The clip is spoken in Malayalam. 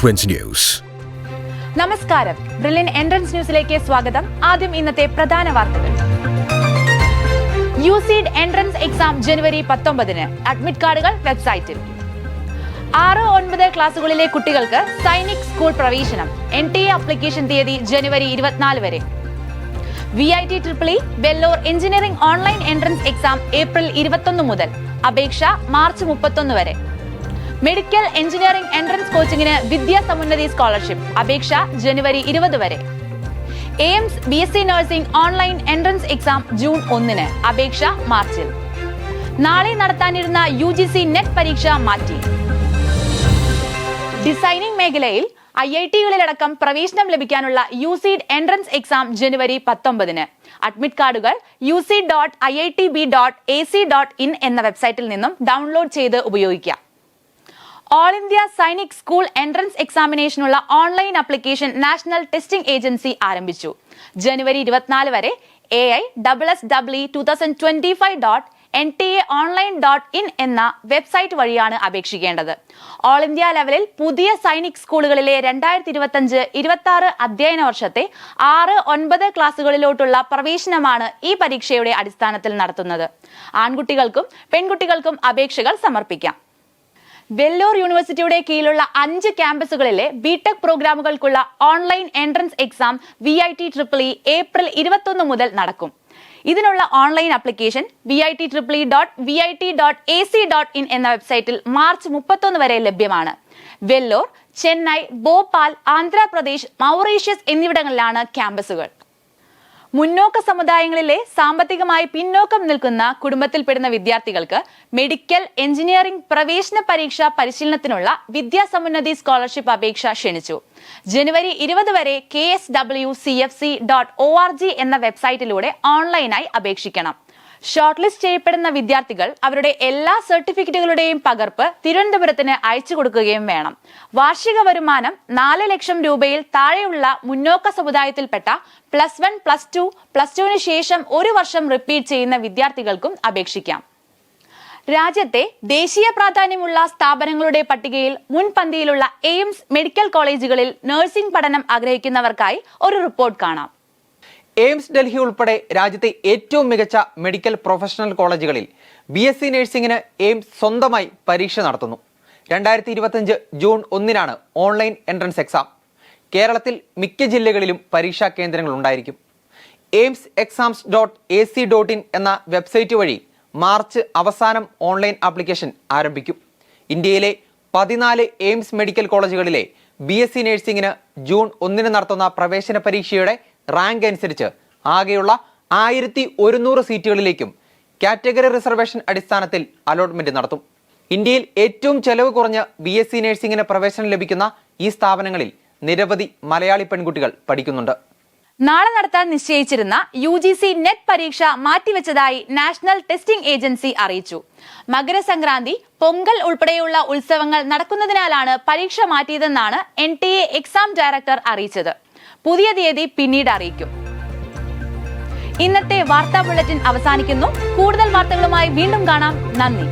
T20 News. നമസ്കാരം, ബ്രില്യൻ എൻട്രൻസ് ന്യൂസിലേക്ക് സ്വാഗതം. ആദ്യം ഇന്നത്തെ പ്രധാന വാർത്തകൾ. യുസീഡ് എൻട്രൻസ് എക്സാം ജനുവരി 19-ന്. അഡ്മിറ്റ് കാർഡുകൾ വെബ്സൈറ്റിൽ. 6-9 ക്ലാസുകളിലെ കുട്ടികൾക്ക് സൈനിക് സ്കൂൾ പ്രവേശനം. NTA ആപ്ലിക്കേഷൻ തീയതി ജനുവരി 24 വരെ. VIT-EEE Vellore engineering online entrance exam April 21 മുതൽ. അപേക്ഷ മാർച്ച് 31 വരെ. മെഡിക്കൽ എഞ്ചിനീയറിംഗ് എൻട്രൻസ് കോച്ചിങ്ങിന് വിദ്യാ സമുന്നതി സ്കോളർഷിപ്പ്. അപേക്ഷ ജനുവരി 20 വരെ. AIIMS BSc nursing online entrance exam June 1-ന്. അപേക്ഷ മാർച്ചിൽ. നാളെ നടത്താനിരുന്ന UGC നെറ്റ് പരീക്ഷ മാറ്റി. ഡിസൈനിംഗ് മേഖലയിൽ IIT-കളിലടക്കം പ്രവേശനം ലഭിക്കാനുള്ള യുസീഡ് എൻട്രൻസ് എക്സാം ജനുവരി 19-ന്. അഡ്മിറ്റ് കാർഡുകൾ uc.iitb.ac.in എന്ന വെബ്സൈറ്റിൽ നിന്നും ഡൗൺലോഡ് ചെയ്ത് ഉപയോഗിക്കാം. All India Sainik school entrance എക്സാമിനേഷനുള്ള online application national testing agency ആരംഭിച്ചു. ജനുവരി 24 വരെ AISSE2025.NTAonline.in എന്ന വെബ്സൈറ്റ് വഴിയാണ് അപേക്ഷിക്കേണ്ടത്. ഓൾ ഇന്ത്യ ലെവലിൽ പുതിയ സൈനിക് സ്കൂളുകളിലെ 2025-26 അധ്യയന വർഷത്തെ 6-9 ക്ലാസുകളിലോട്ടുള്ള പ്രവേശനമാണ് ഈ പരീക്ഷയുടെ അടിസ്ഥാനത്തിൽ നടത്തുന്നത്. ആൺകുട്ടികൾക്കും പെൺകുട്ടികൾക്കും അപേക്ഷകൾ സമർപ്പിക്കാം. വെല്ലോർ യൂണിവേഴ്സിറ്റിയുടെ കീഴിലുള്ള 5 ക്യാമ്പസുകളിലെ BTech പ്രോഗ്രാമുകൾക്കുള്ള online entrance exam VIT-EEE April 21 മുതൽ നടക്കും. ഇതിനുള്ള ഓൺലൈൻ ആപ്ലിക്കേഷൻ VIT-EEE.VIT.AC.in എന്ന വെബ്സൈറ്റിൽ മാർച്ച് 31 വരെ ലഭ്യമാണ്. വെല്ലോർ, ചെന്നൈ, ഭോപ്പാൽ, ആന്ധ്രാപ്രദേശ്, മൗറീഷ്യസ് എന്നിവിടങ്ങളിലാണ് ക്യാമ്പസുകൾ. മുന്നോക്ക സമുദായങ്ങളിലെ സാമ്പത്തികമായി പിന്നോക്കം നിൽക്കുന്ന കുടുംബത്തിൽപ്പെടുന്ന വിദ്യാർത്ഥികൾക്ക് മെഡിക്കൽ എഞ്ചിനീയറിംഗ് പ്രവേശന പരീക്ഷ പരിശീലനത്തിനുള്ള വിദ്യാ സമുന്നതി സ്കോളർഷിപ്പ് അപേക്ഷ ക്ഷണിച്ചു. ജനുവരി 20 വരെ kswcfc.org എന്ന വെബ്സൈറ്റിലൂടെ ഓൺലൈനായി അപേക്ഷിക്കണം. ഷോർട്ട് ലിസ്റ്റ് ചെയ്യപ്പെടുന്ന വിദ്യാർത്ഥികൾ അവരുടെ എല്ലാ സർട്ടിഫിക്കറ്റുകളുടെയും പകർപ്പ് തിരുവനന്തപുരത്തിന് അയച്ചു കൊടുക്കുകയും വേണം. വാർഷിക വരുമാനം 4 ലക്ഷം രൂപയിൽ താഴെയുള്ള മുന്നോക്ക സമുദായത്തിൽപ്പെട്ട +1, +2, +2-ന് ശേഷം 1 വർഷം റിപ്പീറ്റ് ചെയ്യുന്ന വിദ്യാർത്ഥികൾക്കും അപേക്ഷിക്കാം. രാജ്യത്തെ ദേശീയ പ്രാധാന്യമുള്ള സ്ഥാപനങ്ങളുടെ പട്ടികയിൽ മുൻപന്തിയിലുള്ള എയിംസ് മെഡിക്കൽ കോളേജുകളിൽ നഴ്സിംഗ് പഠനം ആഗ്രഹിക്കുന്നവർക്കായി ഒരു റിപ്പോർട്ട് കാണാം. എയിംസ് ഡൽഹി ഉൾപ്പെടെ രാജ്യത്തെ ഏറ്റവും മികച്ച മെഡിക്കൽ പ്രൊഫഷണൽ കോളേജുകളിൽ BSc നഴ്സിംഗിന് എയിംസ് സ്വന്തമായി പരീക്ഷ നടത്തുന്നു. 2025 ജൂൺ 1-നാണ് ഓൺലൈൻ എൻട്രൻസ് എക്സാം. കേരളത്തിൽ മിക്ക ജില്ലകളിലും പരീക്ഷാ കേന്ദ്രങ്ങൾ ഉണ്ടായിരിക്കും. എയിംസ് exams.ac.in എന്ന വെബ്സൈറ്റ് വഴി മാർച്ച് അവസാനം ഓൺലൈൻ ആപ്ലിക്കേഷൻ ആരംഭിക്കും. ഇന്ത്യയിലെ 14 എയിംസ് മെഡിക്കൽ കോളേജുകളിലെ BSc നഴ്സിംഗിന് ജൂൺ 1-ന് നടത്തുന്ന പ്രവേശന പരീക്ഷയുടെ റാങ്ക് അനുസരിച്ച് ആകെയുള്ള 1100 സീറ്റുകളിലേക്കും കാറ്റഗറി റിസർവേഷൻ അടിസ്ഥാനത്തിൽ അലോട്ട്മെന്റ് നടത്തും. ഇന്ത്യയിൽ ഏറ്റവും ചെലവ് കുറഞ്ഞ BSc നഴ്സിംഗിന് പ്രവേശനം ലഭിക്കുന്ന ഈ സ്ഥാപനങ്ങളിൽ നിരവധി മലയാളി പെൺകുട്ടികൾ പഠിക്കുന്നുണ്ട്. നാളെ നടത്താൻ നിശ്ചയിച്ചിരുന്ന UGC നെറ്റ് പരീക്ഷ മാറ്റിവെച്ചതായി നാഷണൽ ടെസ്റ്റിംഗ് ഏജൻസി അറിയിച്ചു. മകരസംക്രാന്തി, പൊങ്കൽ ഉൾപ്പെടെയുള്ള ഉത്സവങ്ങൾ നടക്കുന്നതിനാലാണ് പരീക്ഷ മാറ്റിയതെന്നാണ് NTA എക്സാം ഡയറക്ടർ അറിയിച്ചത്. പുതിയ തീയതി പിന്നീട് അറിയിക്കും. ഇന്നത്തെ വാർത്താ ബുള്ളറ്റിൻ അവസാനിക്കുന്നു. കൂടുതൽ വാർത്തകളുമായി വീണ്ടും കാണാം. നന്ദി.